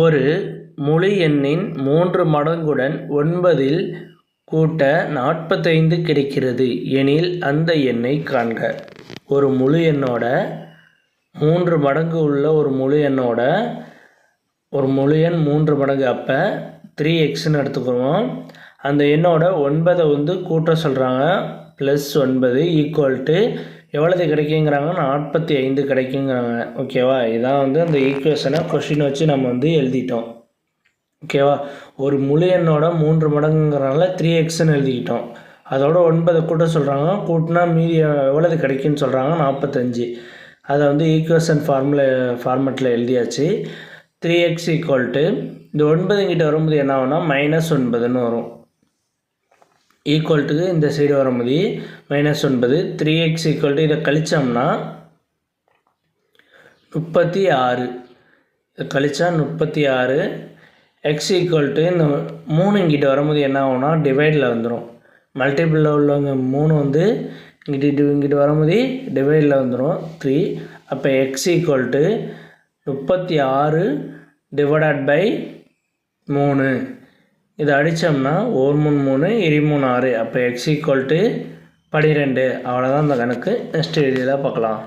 ஒரு முழு எண்ணின் 3 மடங்குடன் 9இல் கூட்ட 45 கிடைக்கிறது எனில் அந்த எண்ணை காண்க. ஒரு முழு எண்ணோட 3 மடங்கு உள்ள ஒரு முழு எண்ணோட ஒரு முழு எண் 3 மடங்கு, அப்போ 3xன்னு எடுத்துக்குவோம். அந்த எண்ணோட 9 வந்து கூட்ட சொல்கிறாங்க, +9 ஈக்குவல் டு எவ்வளவு கிடைக்குங்கிறாங்க, 45 கிடைக்குங்கிறாங்க. ஓகேவா, இதான் வந்து அந்த ஈக்குவேஷனை கொஷின் வச்சு நம்ம வந்து எழுதிட்டோம். ஓகேவா, ஒரு முழு எண்ணோட 3 மடங்குங்கிறனால 3xன்னு எழுதிக்கிட்டோம். அதோட 9 கூட்ட சொல்கிறாங்க, கூட்டினா மீதி எவ்வளவு கிடைக்குன்னு சொல்கிறாங்க, 45. அதை வந்து ஈக்குவேஷன் ஃபார்மெட்டில் எழுதியாச்சு. 3x ஈக்குவல் டு இந்த 9 கிட்ட வரும்போது என்ன ஆகும்னா -9ன்னு வரும். ஈக்குவல் டு இந்த சைடு வரும்போது -9. 3x ஈக்குவல் டு இதை கழிச்சோம்னா 36. இதை கழிச்சா 36. எக்ஸ் ஈக்குவல் டு இந்த 3 இங்கிட்ட வரும்போது என்ன ஆகும்னா டிவைடில் வந்துடும். மல்டிபிளில் உள்ளவங்க 3 வந்து இங்கிட்டு வரும்போது டிவைடில் வந்துடும் 3. அப்போ x equal to 36 divided by 3. இதை அடித்தோம்னா 1 3 3 23 6. அப்போ எக்ஸ் ஈக்குவல் டு 12. அவ்வளோதான் இந்த கணக்கு. நெக்ஸ்ட் வீடியோவில் பார்க்கலாம்.